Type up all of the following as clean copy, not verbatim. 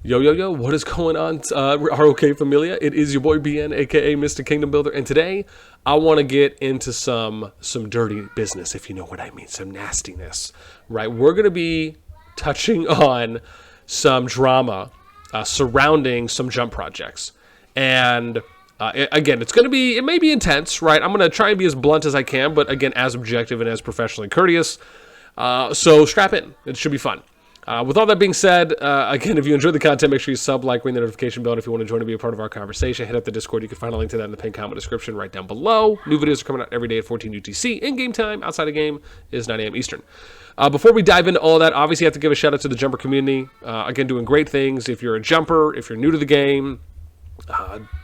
Yo, yo, yo, what is going on, RoK Familia? It is your boy BN, aka Mr. Kingdom Builder, and today I want to get into some dirty business, if you know what I mean, some nastiness, right? We're going to be touching on some drama surrounding some jump projects, and again, it may be intense, right? I'm going to try and be as blunt as I can, but again, as objective and as professionally courteous, so strap in. It should be fun. With all that being said, again, if you enjoyed the content, make sure you sub, like, ring the notification bell. And if you want to join and be a part of our conversation, hit up the Discord. You can find a link to that in the pinned comment description right down below. New videos are coming out every day at 14 UTC. In-game time, outside of game, is 9 a.m. Eastern. Before we dive into all that, obviously, I have to give a shout out to the jumper community. Again, doing great things. If you're a jumper, if you're new to the game,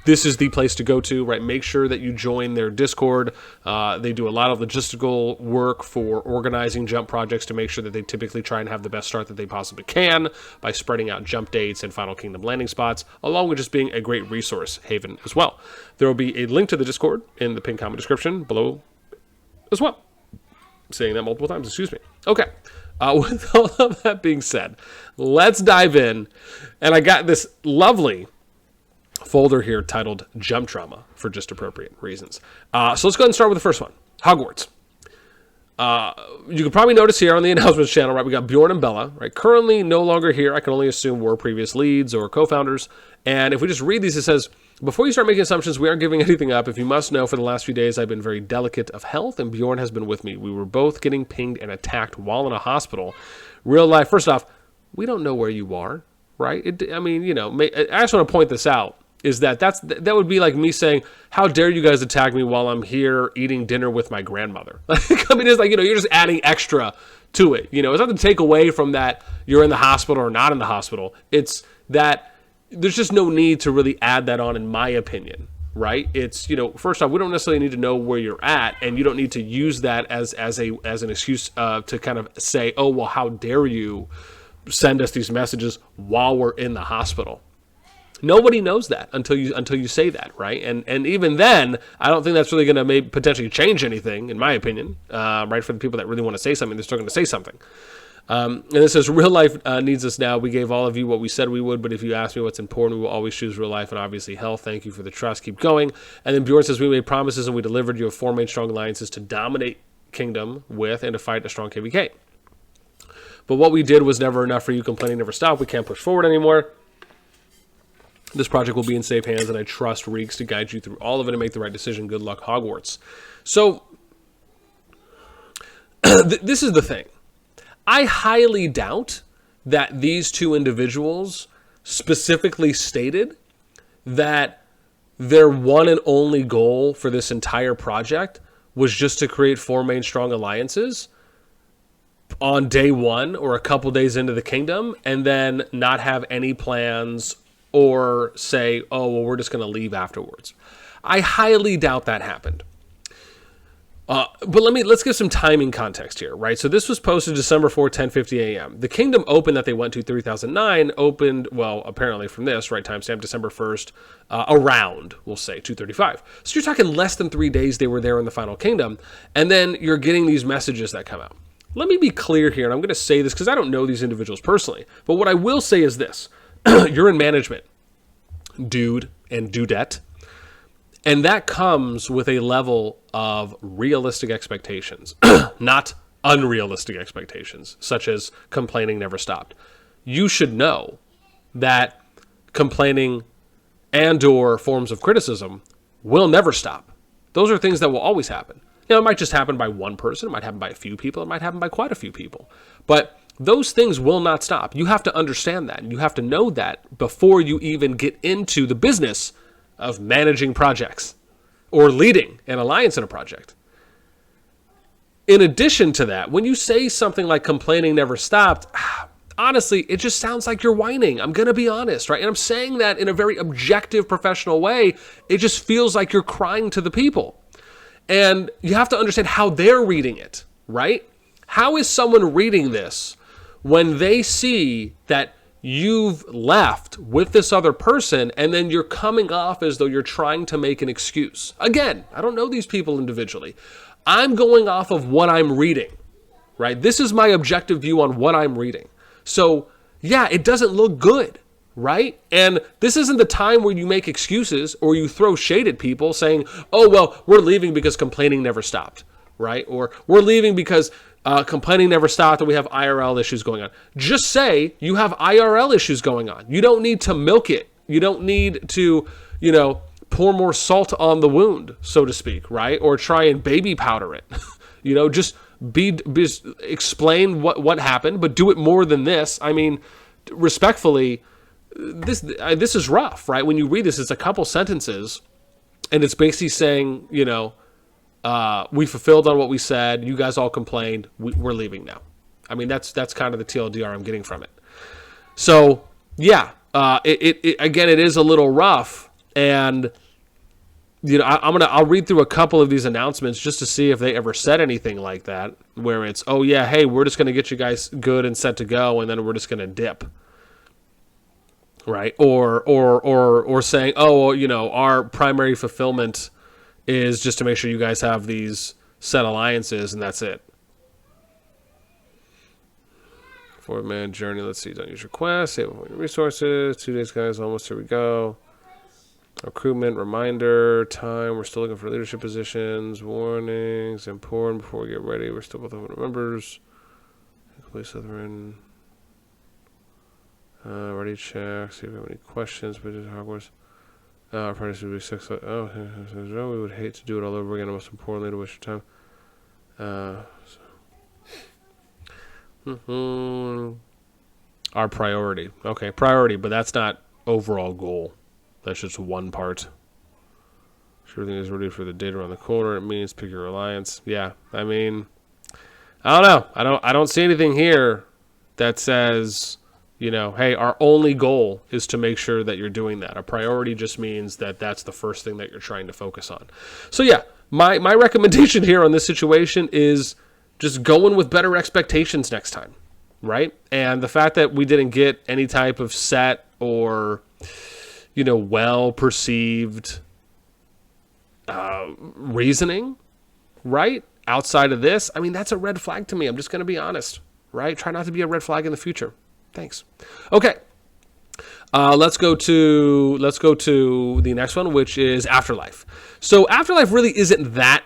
this is the place to go to, right? Make sure that you join their Discord. They do a lot of logistical work for organizing jump projects to make sure that they typically try and have the best start that they possibly can by spreading out jump dates and Final Kingdom landing spots, along with just being a great resource haven as well. There will be a link to the Discord in the pinned comment description below as well. I'm saying that multiple times, excuse me. Okay. With all of that being said, let's dive in. And I got this lovely folder here titled Jump Drama for just appropriate reasons. So let's go ahead and start with the first one, Hogwarts. You can probably notice here on the announcements channel, right, we got Bjorn and Bella, right, currently no longer here. I can only assume were previous leads or co-founders. And if we just read these, it says, before you start making assumptions, we aren't giving anything up. If you must know, for the last few days, I've been very delicate of health, and Bjorn has been with me. We were both getting pinged and attacked while in a hospital. Real life, first off, we don't know where you are, right? I just want to point this out. Is that would be like me saying, how dare you guys attack me while I'm here eating dinner with my grandmother? I mean, it's like, you're just adding extra to it. It's not to take away from that you're in the hospital or not in the hospital. It's that there's just no need to really add that on, in my opinion, right? It's, first off, we don't necessarily need to know where you're at, and you don't need to use that as an excuse to kind of say, oh, well, how dare you send us these messages while we're in the hospital? Nobody knows that until you say that, right? And even then, I don't think that's really going to potentially change anything, in my opinion, right? For the people that really want to say something, they're still going to say something. And it says, real life needs us now. We gave all of you what we said we would, but if you ask me what's important, we will always choose real life and obviously health. Thank you for the trust. Keep going. And then Bjorn says, we made promises and we delivered. You have 4 main strong alliances to dominate Kingdom with and to fight a strong KVK. But what we did was never enough for you. Complaining never stopped. We can't push forward anymore. This project will be in safe hands, and I trust Reeks to guide you through all of it and make the right decision. Good luck, Hogwarts. So, this is the thing. I highly doubt that these two individuals specifically stated that their one and only goal for this entire project was just to create 4 main strong alliances on day one or a couple days into the kingdom, and then not have any plans or say, oh, well, we're just going to leave afterwards. I highly doubt that happened. But let's give some timing context here, right? So this was posted December 4, 10:50 a.m. The Kingdom Open that they went to, 3009, opened, well, apparently from this, right, timestamp December 1st, around, we'll say, 2:35. So you're talking less than 3 days they were there in the Final Kingdom, and then you're getting these messages that come out. Let me be clear here, and I'm going to say this because I don't know these individuals personally, but what I will say is this. You're in management, dude and dudette, and that comes with a level of realistic expectations, not unrealistic expectations, such as complaining never stopped. You should know that complaining and or forms of criticism will never stop. Those are things that will always happen. It might just happen by one person, it might happen by a few people, it might happen by quite a few people, but those things will not stop. You have to understand that, and you have to know that before you even get into the business of managing projects or leading an alliance in a project. In addition to that, when you say something like complaining never stopped, honestly, it just sounds like you're whining. I'm going to be honest, right? And I'm saying that in a very objective, professional way. It just feels like you're crying to the people. And you have to understand how they're reading it, right? How is someone reading this when they see that you've left with this other person and then you're coming off as though you're trying to make an excuse? Again, I don't know these people individually. I'm going off of what I'm reading, right? This is my objective view on what I'm reading. So, yeah, it doesn't look good, right? And this isn't the time where you make excuses or you throw shade at people saying, oh, well, we're leaving because complaining never stopped, right? Or we're leaving because complaining never stopped and we have IRL issues going on. Just say you have IRL issues going on. You don't need to milk it. You don't need to, pour more salt on the wound, so to speak, right? Or try and baby powder it. Just explain what happened, but do it more than this. I mean, respectfully, this is rough, right? When you read this, it's a couple sentences, and it's basically saying, we fulfilled on what we said. You guys all complained. We're leaving now. I mean, that's kind of the TLDR I'm getting from it. So yeah, it is a little rough, and I'll read through a couple of these announcements just to see if they ever said anything like that, where it's, oh yeah, hey, we're just going to get you guys good and set to go, and then we're just going to dip. Right, or saying, oh, our primary fulfillment is just to make sure you guys have these set alliances, and that's it. 4-man journey. Let's see. Don't use your quest. Save your resources. 2 days, guys. Almost. Here we go. Recruitment. Reminder. Time. We're still looking for leadership positions. Warnings. Important. Before we get ready, we're still both open members. Complete Slytherin. Ready check. See if we have any questions. But just Hogwarts. Apprentice would be 6. We would hate to do it all over again. And most importantly, to waste your time. Our priority. Okay, priority, but that's not overall goal. That's just one part. Everything is ready for the date around the corner. It means pick your alliance. Yeah, I mean, I don't know. I don't see anything here that says, hey, our only goal is to make sure that you're doing that. A priority just means that that's the first thing that you're trying to focus on. So yeah, my recommendation here on this situation is just going with better expectations next time, right? And the fact that we didn't get any type of set or, well-perceived reasoning, right? Outside of this, I mean, that's a red flag to me. I'm just going to be honest, right? Try not to be a red flag in the future. Thanks. Okay. Let's go to the next one, which is Afterlife. So Afterlife really isn't that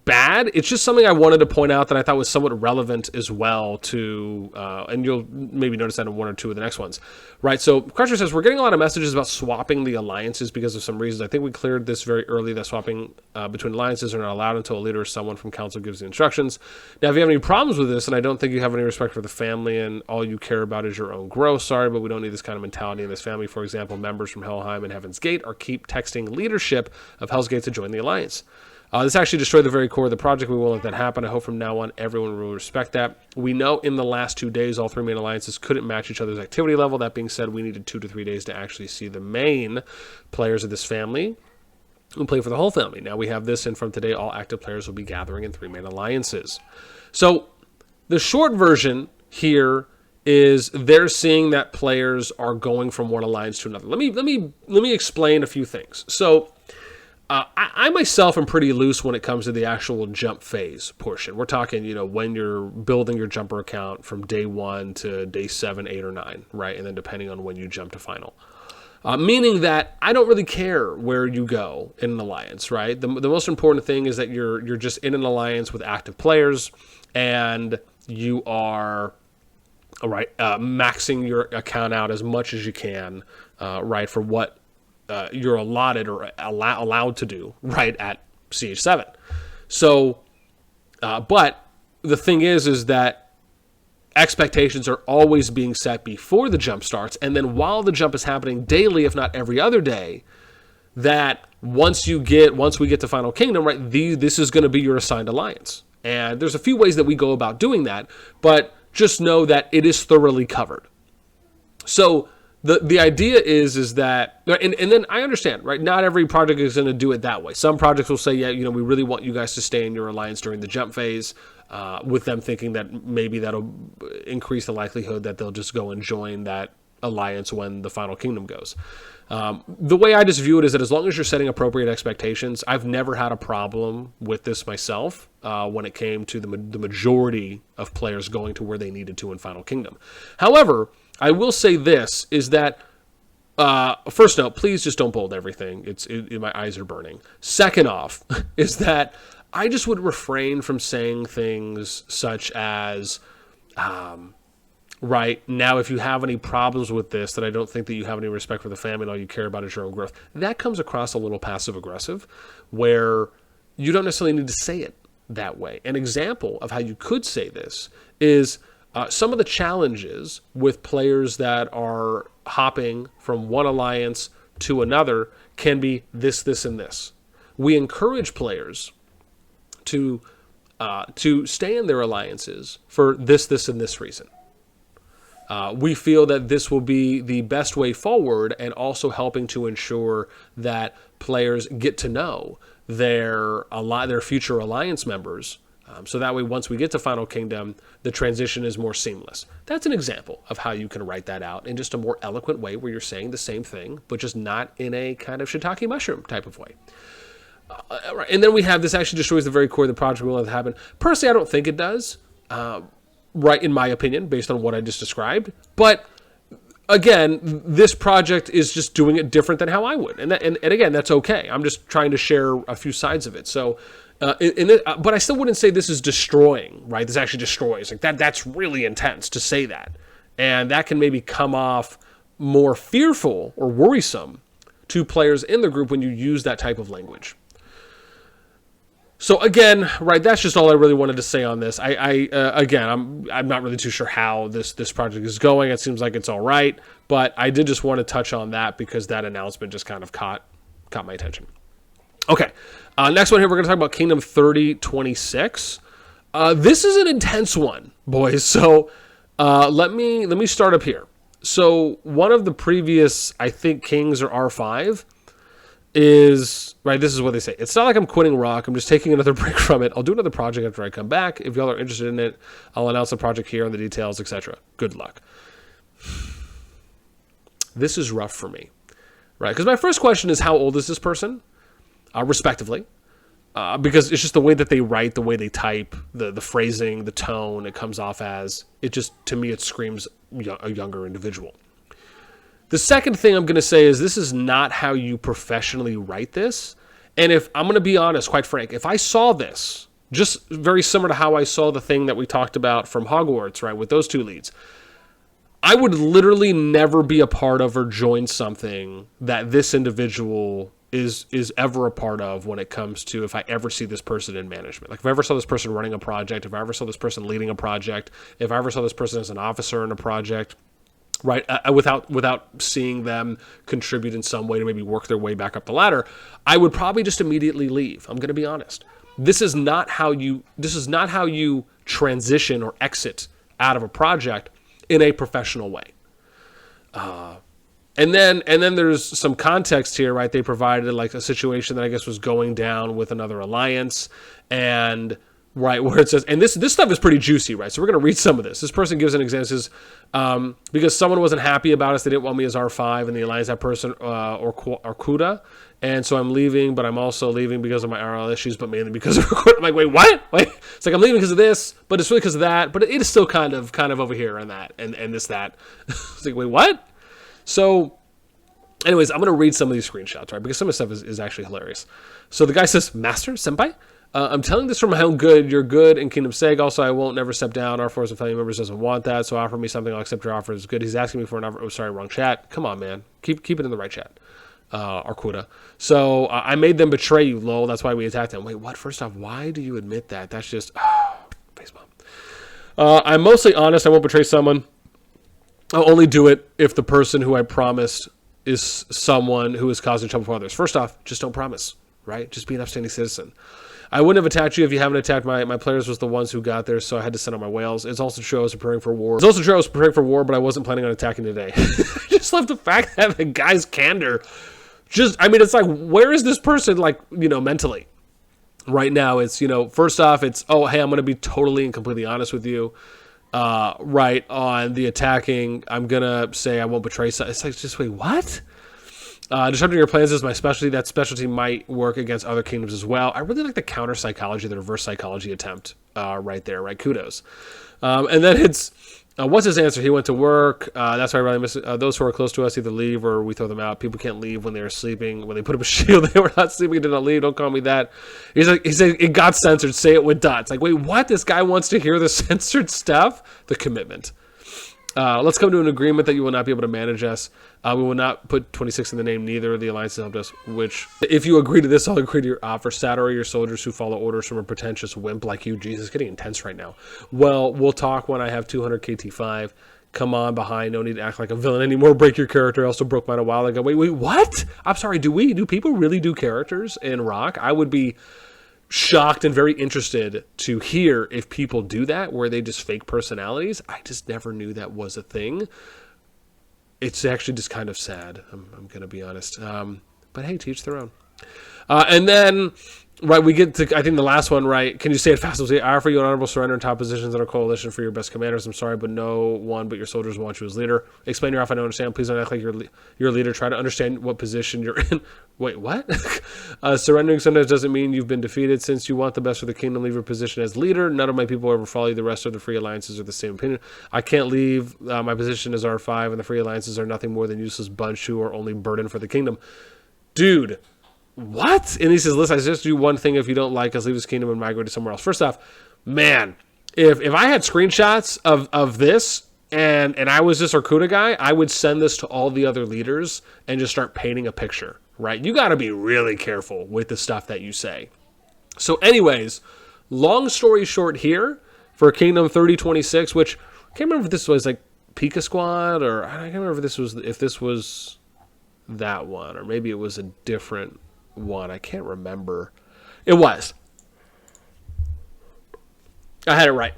bad. It's just something I wanted to point out that I thought was somewhat relevant as well to, and you'll maybe notice that in one or two of the next ones, right? So Crusher says, we're getting a lot of messages about swapping the alliances because of some reasons. I think we cleared this very early, that swapping between alliances are not allowed until a leader or someone from council gives the instructions. Now, if you have any problems with this, and I don't think you have any respect for the family and all you care about is your own growth, sorry, but we don't need this kind of mentality in this family. For example, members from Helheim and Heaven's Gate are keep texting leadership of Hell's Gate to join the alliance. This actually destroyed the very core of the project. We won't let that happen. I hope from now on everyone will respect that. We know in the last 2 days all 3 main alliances couldn't match each other's activity level. That being said, we needed 2 to 3 days to actually see the main players of this family who play for the whole family. Now we have this, and from today all active players will be gathering in 3 main alliances. So the short version here is they're seeing that players are going from one alliance to another. Let me explain a few things. So I myself am pretty loose when it comes to the actual jump phase portion. We're talking, when you're building your jumper account from day 1 to day 7, 8, or 9, right? And then depending on when you jump to final. Meaning that I don't really care where you go in an alliance, right? The most important thing is that you're just in an alliance with active players and you are, maxing your account out as much as you can, right, for what you're allotted or allowed to do right at CH7. So, but the thing is that expectations are always being set before the jump starts, and then while the jump is happening daily, if not every other day, that once we get to Final Kingdom, right, this is going to be your assigned alliance. And there's a few ways that we go about doing that, but just know that it is thoroughly covered. So the idea is that, and then I understand, right? Not every project is going to do it that way. Some projects will say, yeah, we really want you guys to stay in your alliance during the jump phase, with them thinking that maybe that'll increase the likelihood that they'll just go and join that alliance when the Final Kingdom goes. The way I just view it is that as long as you're setting appropriate expectations, I've never had a problem with this myself when it came to the majority of players going to where they needed to in Final Kingdom. However, I will say this, is that first note, please just don't bold everything. My eyes are burning. Second off, is that I just would refrain from saying things such as, right now, if you have any problems with this, that I don't think that you have any respect for the family and all you care about is your own growth. That comes across a little passive aggressive, where you don't necessarily need to say it that way. An example of how you could say this is some of the challenges with players that are hopping from one alliance to another can be this, and this. We encourage players to stay in their alliances for this, and this reason. We feel that this will be the best way forward, and also helping to ensure that players get to know their future alliance members. So that way, once we get to Final Kingdom, the transition is more seamless. That's an example of how you can write that out in just a more eloquent way, where you're saying the same thing, but just not in a kind of shiitake mushroom type of way. Right. And then we have, this actually destroys the very core of the project. Will have happen. Personally, I don't think it does. Right, in my opinion, based on what I just described. But again, this project is just doing it different than how I would. And again, that's okay. I'm just trying to share a few sides of it. So, but I still wouldn't say this is destroying, right? This actually destroys. Like that's really intense to say that. And that can maybe come off more fearful or worrisome to players in the group when you use that type of language. So again, right, that's just all I really wanted to say on this. I'm not really too sure how this project is going. It seems like it's all right, but I did just want to touch on that because that announcement just kind of caught my attention. Okay, next one here, we're going to talk about Kingdom 3026. This is an intense one, boys. So let me start up here. So one of the previous, I think, Kings or R5 is, right, this is what they say. It's not like I'm quitting RoK. I'm just taking another break from it. I'll do another project after I come back. If y'all are interested in it, I'll announce the project here and the details, etc. Good luck. This is rough for me, right? Because my first question is, how old is this person, respectively? Because it's just the way that they write, the way they type, the phrasing, the tone, it comes off as, it just, to me, it screams a younger individual. The second thing I'm going to say is, this is not how you professionally write this. And if I'm going to be honest, quite frank, if I saw this, just very similar to how I saw the thing that we talked about from Hogwarts, right, with those two leads, I would literally never be a part of or join something that this individual is ever a part of when it comes to, if I ever see this person in management. Like if I ever saw this person running a project, if I ever saw this person leading a project, if I ever saw this person as an officer in a project, right, without seeing them contribute in some way to maybe work their way back up the ladder, I would probably just immediately leave. I'm going to be honest. This is not how you transition or exit out of a project in a professional way. And then there's some context here, right? They provided like a situation that I guess was going down with another alliance, and right, where it says, and this stuff is pretty juicy, right? So we're going to read some of this. This person gives an example. Says, because someone wasn't happy about us, they didn't want me as R5, and the alliance, that person, or Kuda, and so I'm leaving, but I'm also leaving because of my RL issues, but mainly because of Kuda. I'm like, wait, what? Wait, it's like I'm leaving because of this, but it's really because of that, but it is still kind of over here and that, and this, that. It's like, wait, what? So, anyways, I'm going to read some of these screenshots, right? Because some of the stuff is actually hilarious. So the guy says, Master, Senpai? I'm telling this for my own good. You're good in Kingdom's sake. Also, I won't never step down. Our force of family members doesn't want that, so offer me something. I'll accept your offer. It's good. He's asking me for an offer. Oh, sorry, wrong chat. Come on, man. Keep it in the right chat. Arcuda. So I made them betray you, lol. That's why we attacked them. Wait, what? First off, why do you admit that? That's just facepalm. I'm mostly honest. I won't betray someone. I'll only do it if the person who I promised is someone who is causing trouble for others. First off, just don't promise, right? Just be an upstanding citizen. I wouldn't have attacked you if you haven't attacked my players. Was the ones who got there, so I had to send out my whales. It's also true I was preparing for war. But I wasn't planning on attacking today. I just love the fact that the guy's candor. It's like, where is this person, like, mentally? Right now, it's, first off, it's, oh, hey, I'm going to be totally and completely honest with you. Right, on the attacking, I'm going to say I won't betray. It's like, just wait, what? Disrupting your plans is my specialty. That specialty might work against other kingdoms as well. I really like the counter psychology, the reverse psychology attempt right there, right? Kudos. And then it's, What's his answer? He went to work. That's why I really miss it. Those who are close to us either leave or we throw them out. People can't leave when they're sleeping. When they put up a shield, they were not sleeping. Did not leave. Don't call me that. He said it got censored. Say it with dots. Like, wait, what? This guy wants to hear the censored stuff? The commitment. Let's come to an agreement that you will not be able to manage us. We will not put 26 in the name. Neither of the alliances helped us. Which, if you agree to this, I'll agree to your offer. Sad are your soldiers who follow orders from a pretentious wimp like you. Jesus, getting intense right now. Well, we'll talk when I have 200 KT5. Come on, behind. No need to act like a villain anymore. Break your character. I also broke mine a while ago. Wait, what? I'm sorry. Do people really do characters in RoK? I would be shocked and very interested to hear if people do that, where they just fake personalities. I just never knew that was a thing. It's actually just kind of sad. I'm going to be honest. But hey, to each their own. And then, right, we get to, I think, the last one, right? Can you say it fast? I offer you an honorable surrender in top positions in our coalition for your best commanders. I'm sorry, but no one but your soldiers want you as leader. Explain your offer. I don't understand. Please don't act like you're a leader. Try to understand what position you're in. Wait, what? Surrendering sometimes doesn't mean you've been defeated. Since you want the best for the kingdom, leave your position as leader. None of my people will ever follow you. The rest of the free alliances are the same opinion. I can't leave my position as R5, and the free alliances are nothing more than useless bunch who are only burden for the kingdom. Dude. What? And he says, listen, I just do one thing. If you don't like us, leave this kingdom and migrate to somewhere else. First off, man, if I had screenshots of this and I was this Arcuda guy, I would send this to all the other leaders and just start painting a picture, right? You got to be really careful with the stuff that you say. So anyways, long story short here for Kingdom 3026, which I can't remember if this was like Pika Squad, or I can't remember if this was that one, or maybe it was a different one. I can't remember. It was. I had it right.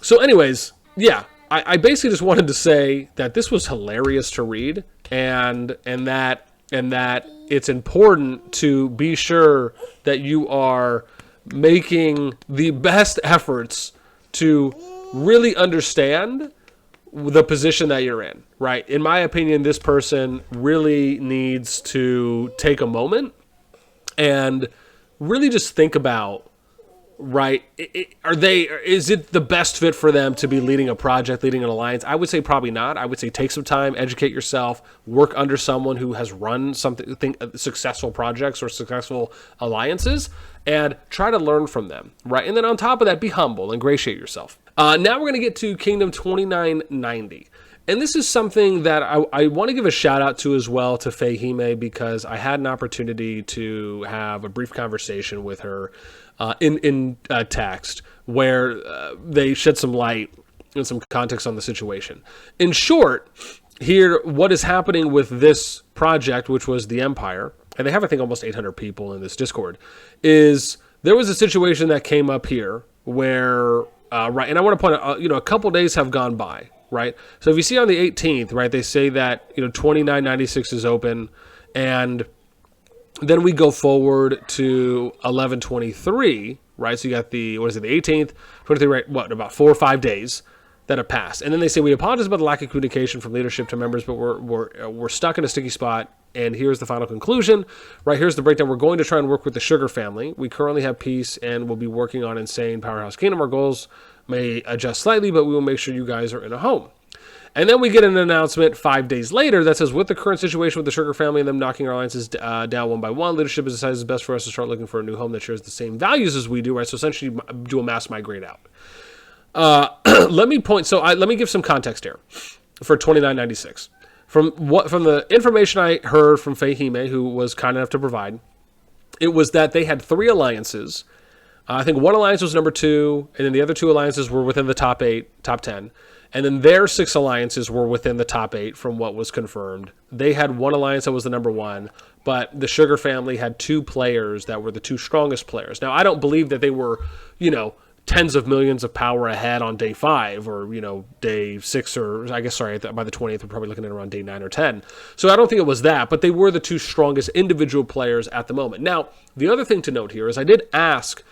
So anyways, yeah, I basically just wanted to say that this was hilarious to read, and that it's important to be sure that you are making the best efforts to really understand the position that you're in, right? In my opinion, this person really needs to take a moment and really just think about, right, is it the best fit for them to be leading a project, leading an alliance? I would say probably not. I would say take some time, educate yourself, work under someone who has run successful projects or successful alliances, and try to learn from them, right? And then on top of that, be humble, ingratiate yourself. Now we're going to get to Kingdom 2990. And this is something that I want to give a shout out to as well to Fehime, because I had an opportunity to have a brief conversation with her in text where they shed some light and some context on the situation. In short, here, what is happening with this project, which was the Empire, and they have, I think, almost 800 people in this Discord, is there was a situation that came up here where, right, and I want to point out, a couple days have gone by. Right. So if you see on the 18th, right, they say that, 2996 is open, and then we go forward to 1123, right? So you got the 18th, 23, right? What, about 4 or 5 days that have passed. And then they say, we apologize about the lack of communication from leadership to members, but we're stuck in a sticky spot. And here's the final conclusion, right? Here's the breakdown. We're going to try and work with the Sugar family. We currently have peace and we'll be working on Insane Powerhouse Kingdom. Our goals may adjust slightly, but we will make sure you guys are in a home. And then we get an announcement 5 days later that says, with the current situation with the Sugar family and them knocking our alliances down one by one, leadership has decided it's best for us to start looking for a new home that shares the same values as we do, right? So essentially do a mass migrate out. Let me give some context here for 2996. From the information I heard from Fehime, who was kind enough to provide, it was that they had 3 alliances. I think one alliance was number 2, and then the other 2 alliances were within the top 8, top 10. And then their 6 alliances were within the top 8 from what was confirmed. They had one alliance that was the number 1, but the Sugar family had 2 players that were the 2 strongest players. Now, I don't believe that they were, tens of millions of power ahead on day 5 or, day 6, or I guess, sorry, by the 20th, we're probably looking at around day 9 or 10. So I don't think it was that, but they were the 2 strongest individual players at the moment. Now, the other thing to note here is I did ask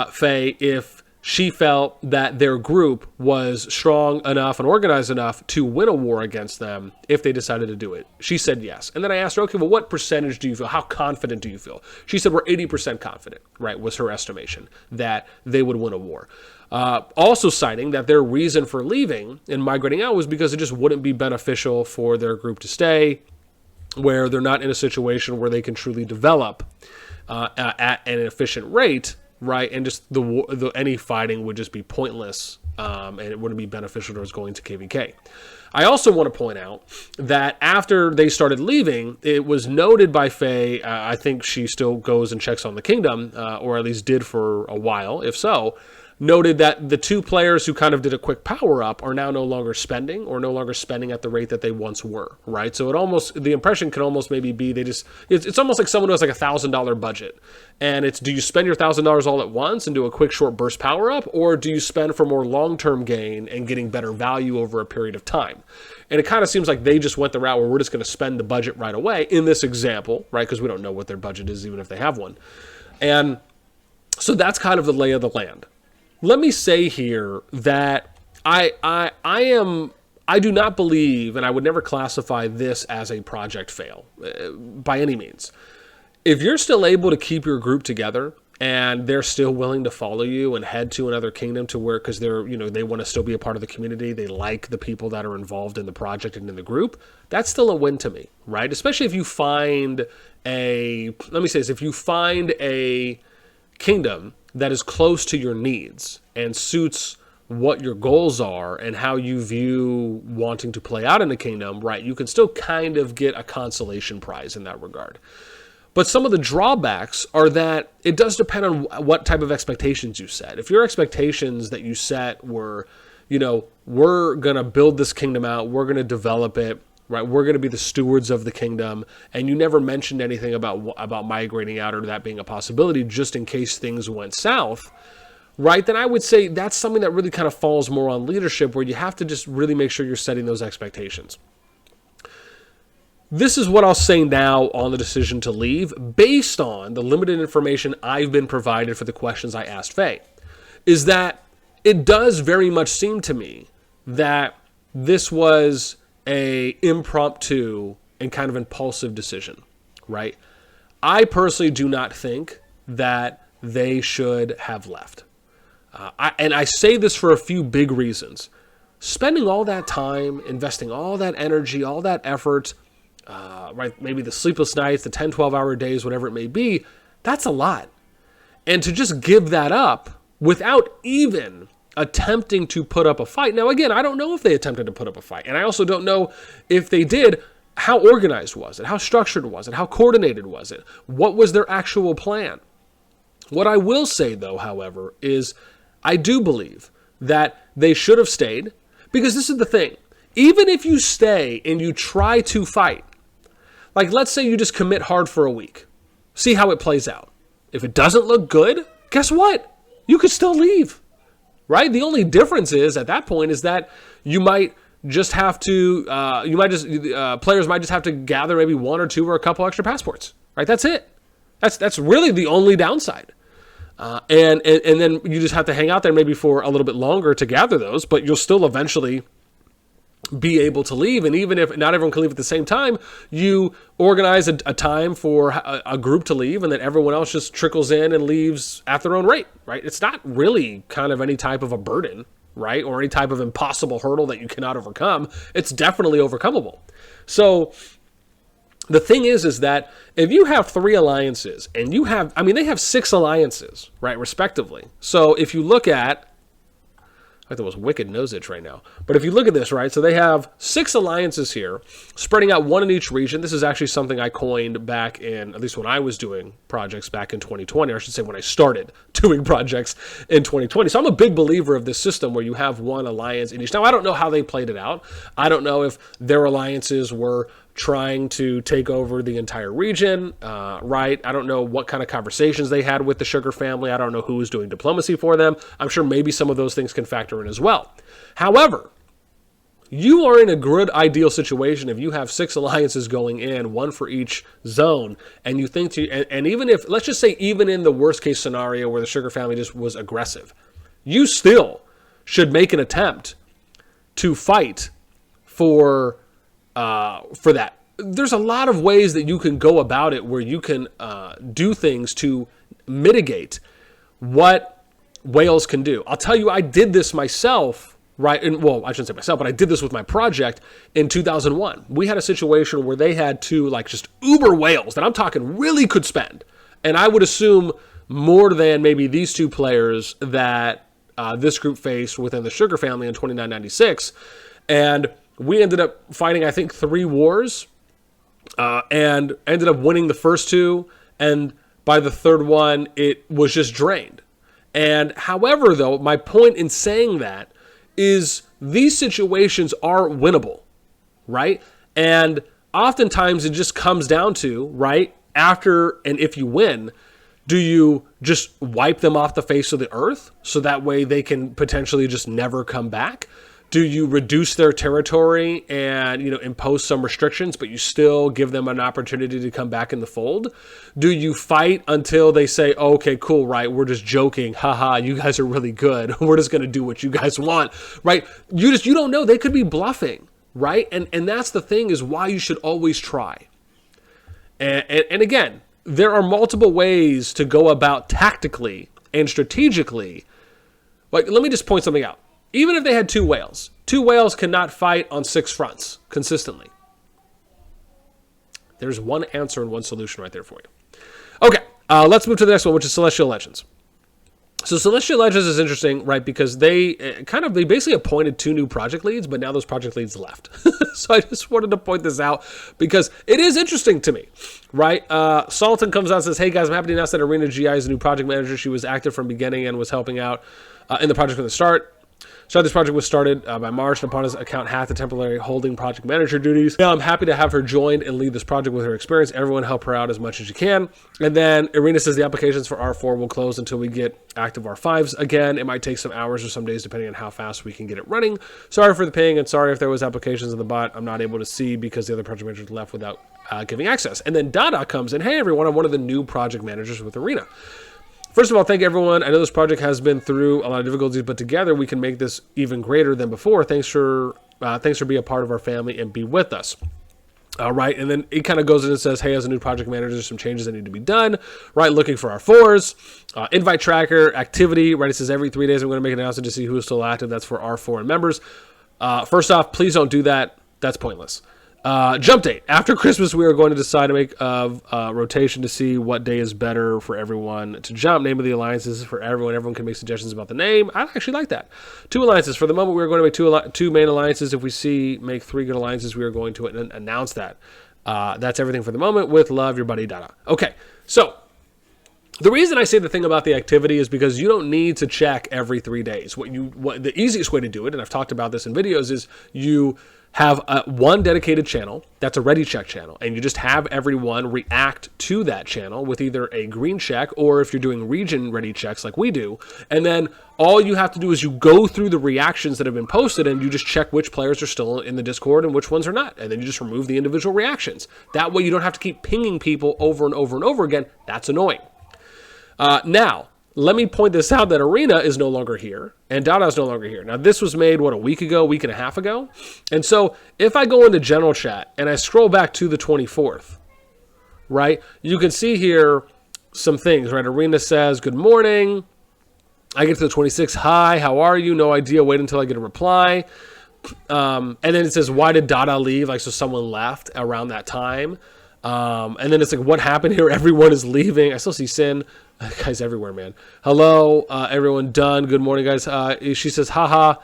Faye if she felt that their group was strong enough and organized enough to win a war against them if they decided to do it. She said yes. And then I asked her, okay, well, what percentage do you feel? How confident do you feel? She said we're 80% confident, right, was her estimation that they would win a war. Also citing that their reason for leaving and migrating out was because it just wouldn't be beneficial for their group to stay, where they're not in a situation where they can truly develop at an efficient rate, right? And just any fighting would just be pointless, and it wouldn't be beneficial towards going to KVK. I also want to point out that after they started leaving, it was noted by Faye, I think she still goes and checks on the kingdom, or at least did for a while, if so, noted that the two players who kind of did a quick power up are now no longer spending at the rate that they once were, right? So the impression can almost maybe be it's almost like someone who has like $1,000 budget, and it's, do you spend your $1,000 all at once and do a quick short burst power up, or do you spend for more long-term gain and getting better value over a period of time? And it kind of seems like they just went the route where we're just going to spend the budget right away in this example, right? Because we don't know what their budget is, even if they have one. And so that's kind of the lay of the land. Let me say here that I do not believe, and I would never classify this as a project fail by any means. If you're still able to keep your group together and they're still willing to follow you and head to another kingdom to where, because they're, they want to still be a part of the community, they like the people that are involved in the project and in the group, that's still a win to me, right? Especially if you find if you find a kingdom that is close to your needs and suits what your goals are and how you view wanting to play out in the kingdom, right? You can still kind of get a consolation prize in that regard. But some of the drawbacks are that it does depend on what type of expectations you set. If your expectations that you set were, we're going to build this kingdom out, we're going to develop it, right? We're going to be the stewards of the kingdom, and you never mentioned anything about migrating out or that being a possibility just in case things went south, right? Then I would say that's something that really kind of falls more on leadership, where you have to just really make sure you're setting those expectations. This is what I'll say now on the decision to leave, based on the limited information I've been provided for the questions I asked Faye, is that it does very much seem to me that this was a impromptu and kind of impulsive decision, right? I personally do not think that they should have left. And I say this for a few big reasons. Spending all that time, investing all that energy, all that effort, right? Maybe the sleepless nights, the 10, 12-hour days, whatever it may be, that's a lot. And to just give that up without even attempting to put up a fight. Now, again, I don't know if they attempted to put up a fight. And I also don't know if they did, how organized was it? How structured was it? How coordinated was it? What was their actual plan? What I will say, though, however, is I do believe that they should have stayed, because this is the thing. Even if you stay and you try to fight, like let's say you just commit hard for a week, see how it plays out. If it doesn't look good, guess what? You could still leave. Right? The only difference is at that point is that you might just have to, players might just have to gather maybe one or two or a couple extra passports. Right? That's it. That's really the only downside. And then you just have to hang out there maybe for a little bit longer to gather those, but you'll still eventually be able to leave. And even if not everyone can leave at the same time, you organize a time for a group to leave, and then everyone else just trickles in and leaves at their own rate, right? It's not really kind of any type of a burden, right? Or any type of impossible hurdle that you cannot overcome. It's definitely overcomable. So the thing is that if you have 3 alliances and they have 6 alliances, right, respectively. So if you look at, like the most wicked nose itch right now. But if you look at this, right, so they have 6 alliances here, spreading out 1 in each region. This is actually something I coined back in, at least when I was doing projects back in 2020, or I should say when I started doing projects in 2020. So I'm a big believer of this system where you have 1 alliance in each. Now, I don't know how they played it out. I don't know if their alliances were trying to take over the entire region, right? I don't know what kind of conversations they had with the Sugar family. I don't know who was doing diplomacy for them. I'm sure maybe some of those things can factor in as well. However, you are in a good ideal situation if you have 6 alliances going in, 1 for each zone, and you think and even if, let's just say even in the worst case scenario where the Sugar family just was aggressive, you still should make an attempt to fight for that. There's a lot of ways that you can go about it where you can do things to mitigate what whales can do. I'll tell you, I did this myself, right? And, well, I shouldn't say myself, but I did this with my project in 2001. We had a situation where they had two like just uber whales that I'm talking really could spend. And I would assume more than maybe these two players that this group faced within the Sugar family in 2996. And we ended up fighting, I think, 3 wars and ended up winning the first 2. And by the third one, it was just drained. And however, though, my point in saying that is these situations are winnable, right? And oftentimes it just comes down to, right, after and if you win, do you just wipe them off the face of the earth so that way they can potentially just never come back? Do you reduce their territory and, impose some restrictions, but you still give them an opportunity to come back in the fold? Do you fight until they say, oh, okay, cool, right, we're just joking, haha, you guys are really good, we're just going to do what you guys want, right? You don't know, they could be bluffing, right? And that's the thing, is why you should always try. And again, there are multiple ways to go about tactically and strategically. Like, let me just point something out. Even if they had 2 whales cannot fight on 6 fronts consistently. There's one answer and one solution right there for you. Okay, let's move to the next one, which is Celestial Legends. So Celestial Legends is interesting, right? Because they basically appointed 2 new project leads, but now those project leads left. So I just wanted to point this out because it is interesting to me, right? Sultan comes out and says, hey guys, I'm happy to announce that Arena GI is a new project manager. She was active from beginning and was helping out in the project from the start. So this project was started by March, and upon his account hacked the temporary holding project manager duties. Now I'm happy to have her join and lead this project with her experience. Everyone help her out as much as you can. And then Irina says the applications for R4 will close until we get active R5s again. It might take some hours or some days depending on how fast we can get it running. Sorry for the ping, and sorry if there was applications in the bot I'm not able to see because the other project managers left without giving access. And then Dada comes in, hey everyone, I'm one of the new project managers with Arena. First of all, thank everyone. I know this project has been through a lot of difficulties, but together we can make this even greater than before. Thanks for being a part of our family and be with us. All right, and then it kind of goes in and says, hey, as a new project manager, there's some changes that need to be done. Right, looking for our 4s, invite tracker, activity. Right, it says every 3 days I'm going to make an announcement to see who's still active. That's for R4 and members. First off, please don't do that. That's pointless. Jump date. After Christmas, we are going to decide to make a rotation to see what day is better for everyone to jump. Name of the alliances for everyone. Everyone can make suggestions about the name. I actually like that. 2 alliances. For the moment, we are going to make 2 main alliances. If we make 3 good alliances, we are going to announce that. That's everything for the moment. With love, your buddy Dada. Okay, so the reason I say the thing about the activity is because you don't need to check every 3 days. What the easiest way to do it, and I've talked about this in videos, is you have one dedicated channel that's a ready check channel, and you just have everyone react to that channel with either a green check, or if you're doing region ready checks like we do, and then all you have to do is you go through the reactions that have been posted and you just check which players are still in the Discord and which ones are not, and then you just remove the individual reactions. That way you don't have to keep pinging people over and over and over again. That's annoying. Now, let me point this out that Arena is no longer here and Dada is no longer here. Now, this was made, a week and a half ago? And so if I go into general chat and I scroll back to the 24th, right, you can see here some things, right? Arena says, good morning. I get to the 26th. Hi, how are you? No idea. Wait until I get a reply. And then it says, why did Dada leave? Like, so someone left around that time. And then it's like, what happened here? Everyone is leaving. I still see Sin. Guys everywhere, man. Hello, everyone done. Good morning, guys. She says, haha.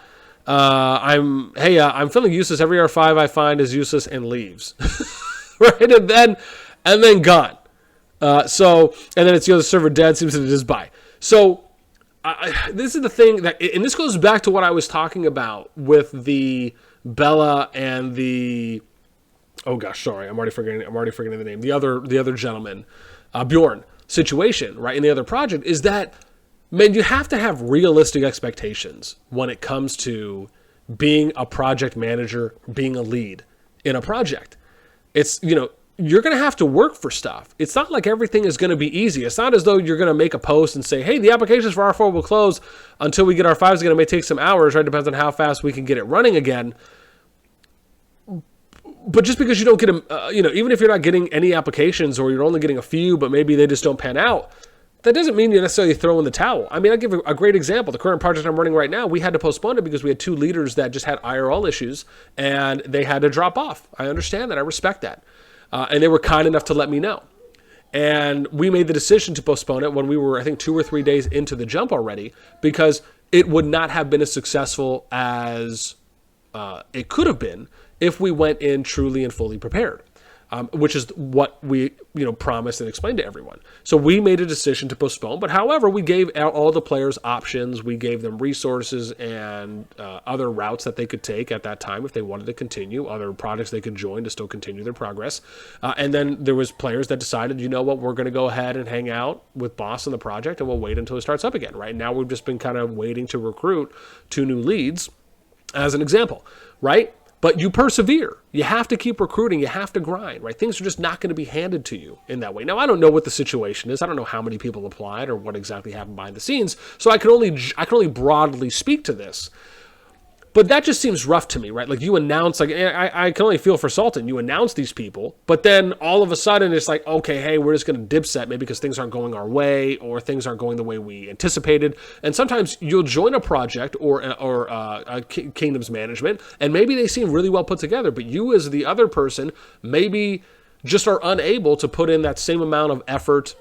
I'm feeling useless. Every R5 I find is useless and leaves. Right? And then gone. And then it's the other server dead, seems to just buy. So this is the thing and this goes back to what I was talking about with the Bella and the, oh gosh, sorry, I'm already forgetting the name. The other gentleman, Bjorn situation, right, in the other project, is that, man, you have to have realistic expectations when it comes to being a project manager, being a lead in a project. It's, you're going to have to work for stuff. It's not like everything is going to be easy. It's not as though you're going to make a post and say, hey, the applications for R4 will close until we get R5. It's going to may take some hours, right? Depends on how fast we can get it running again. But just because you don't get them, even if you're not getting any applications or you're only getting a few, but maybe they just don't pan out, that doesn't mean you necessarily throw in the towel. I mean, I'll give a great example. The current project I'm running right now, we had to postpone it because we had 2 leaders that just had IRL issues and they had to drop off. I understand that. I respect that. And they were kind enough to let me know. And we made the decision to postpone it when we were, I think, 2 or 3 days into the jump already, because it would not have been as successful as it could have been if we went in truly and fully prepared, which is what we promised and explained to everyone. So we made a decision to postpone, but however, we gave all the players options. We gave them resources and other routes that they could take at that time if they wanted to continue, other projects they could join to still continue their progress. And then there was players that decided, you know what, we're going to go ahead and hang out with Boss on the project and we'll wait until it starts up again. Right now, we've just been kind of waiting to recruit 2 new leads as an example, right? But you persevere. You have to keep recruiting. You have to grind, right? Things are just not going to be handed to you in that way. Now, I don't know what the situation is. I don't know how many people applied or what exactly happened behind the scenes. So I can only broadly speak to this. But that just seems rough to me, right? Like you announce, like I can only feel for Sultan. You announce these people, but then all of a sudden it's like, okay, hey, we're just going to dip set maybe because things aren't going our way or things aren't going the way we anticipated. And sometimes you'll join a project or a Kingdom's management, and maybe they seem really well put together, but you as the other person maybe just are unable to put in that same amount of effort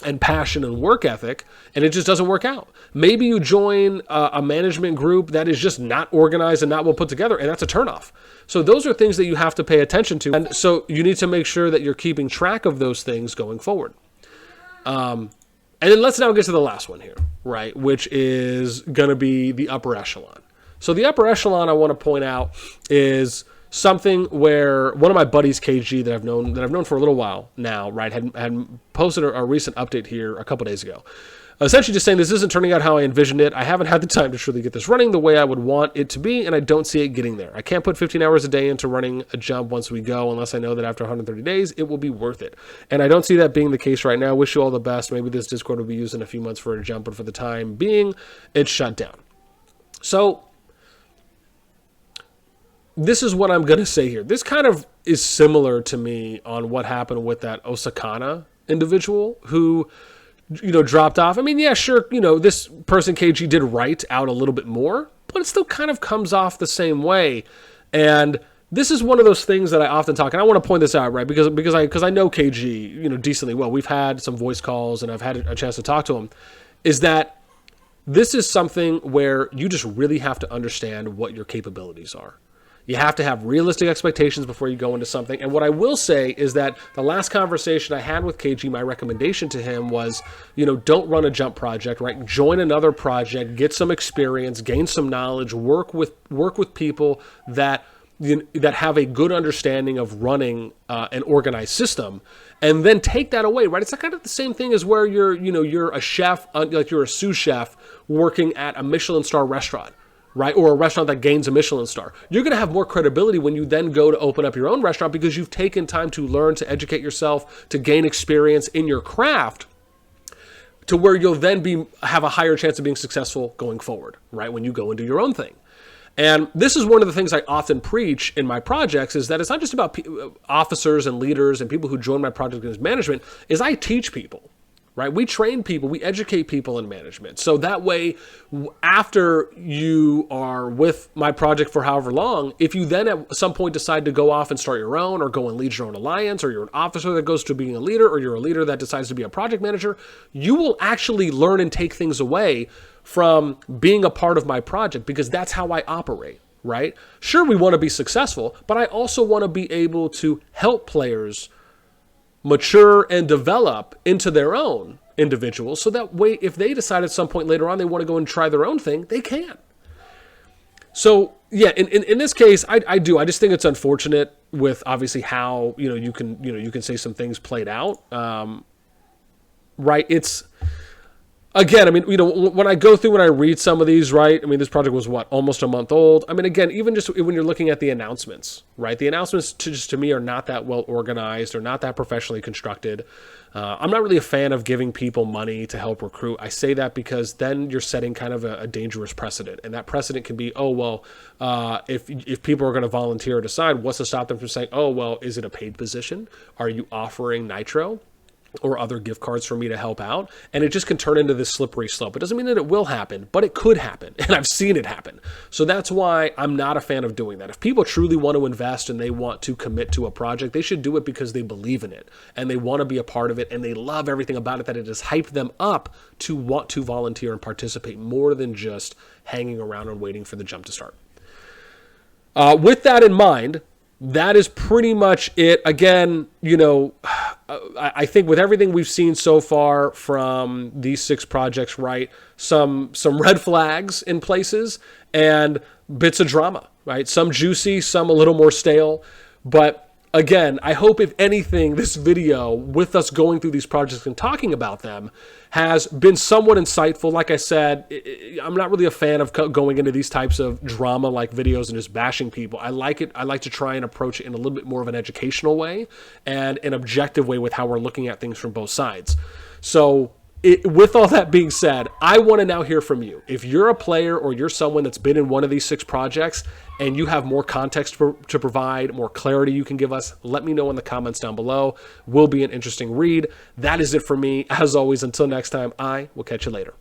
and passion and work ethic, and it just doesn't work out. Maybe you join a management group that is just not organized and not well put together, and that's a turnoff. So those are things that you have to pay attention to, and so you need to make sure that you're keeping track of those things going forward. And then let's now get to the last one here, right, which is going to be the upper echelon. So the upper echelon I want to point out is something where one of my buddies, KG, that I've known for a little while now, right, had posted a recent update here a couple days ago. Essentially just saying this isn't turning out how I envisioned it. I haven't had the time to truly get this running the way I would want it to be, and I don't see it getting there. I can't put 15 hours a day into running a jump once we go unless I know that after 130 days, it will be worth it. And I don't see that being the case right now. Wish you all the best. Maybe this Discord will be used in a few months for a jump, but for the time being, it's shut down. So this is what I'm going to say here. This kind of is similar to me on what happened with that Osakana individual who, dropped off. I mean, yeah, sure, this person, KG, did write out a little bit more, but it still kind of comes off the same way. And this is one of those things that I often talk, and I want to point this out, right, because I know KG, decently well. We've had some voice calls, and I've had a chance to talk to him, is that this is something where you just really have to understand what your capabilities are. You have to have realistic expectations before you go into something. And what I will say is that the last conversation I had with KG, my recommendation to him was, don't run a jump project, right? Join another project, get some experience, gain some knowledge, work with people that have a good understanding of running an organized system, and then take that away, right? It's kind of the same thing as where you're a chef, like you're a sous chef working at a Michelin star restaurant, right? Or a restaurant that gains a Michelin star. You're going to have more credibility when you then go to open up your own restaurant because you've taken time to learn, to educate yourself, to gain experience in your craft, to where you'll then have a higher chance of being successful going forward, right? When you go and do your own thing. And this is one of the things I often preach in my projects, is that it's not just about officers and leaders and people who join my project as management, is I teach people. Right? We train people, we educate people in management. So that way, after you are with my project for however long, if you then at some point decide to go off and start your own or go and lead your own alliance, or you're an officer that goes to being a leader, or you're a leader that decides to be a project manager, you will actually learn and take things away from being a part of my project, because that's how I operate, right? Sure, we want to be successful, but I also want to be able to help players mature and develop into their own individuals, so that way if they decide at some point later on they want to go and try their own thing, they can. So yeah, in this case, I just think it's unfortunate with obviously how you can say some things played out, right? again, I mean, when I go through and I read some of these, right? I mean, this project was what, almost a month old. I mean, again, even just when you're looking at the announcements, right? The announcements to me are not that well organized or not that professionally constructed. I'm not really a fan of giving people money to help recruit. I say that because then you're setting kind of a dangerous precedent, and that precedent can be, oh well, if people are going to volunteer or decide, what's to stop them from saying, oh well, is it a paid position? Are you offering nitro or other gift cards for me to help out? And it just can turn into this slippery slope. It doesn't mean that it will happen, but it could happen. And I've seen it happen. So that's why I'm not a fan of doing that. If people truly want to invest and they want to commit to a project, they should do it because they believe in it and they want to be a part of it and they love everything about it, that it has hyped them up to want to volunteer and participate more than just hanging around and waiting for the jump to start. With that in mind, that is pretty much it. Again, I think with everything we've seen so far from these 6 projects, right, some red flags in places and bits of drama, right? Some juicy, some a little more stale. But again, I hope if anything, this video with us going through these projects and talking about them has been somewhat insightful. Like I said, I'm not really a fan of going into these types of drama-like videos and just bashing people. I like it. I like to try and approach it in a little bit more of an educational way and an objective way with how we're looking at things from both sides. So with all that being said, I want to now hear from you. If you're a player or you're someone that's been in one of these 6 projects and you have more context to provide, more clarity you can give us, let me know in the comments down below. Will be an interesting read. That is it for me. As always, until next time, I will catch you later.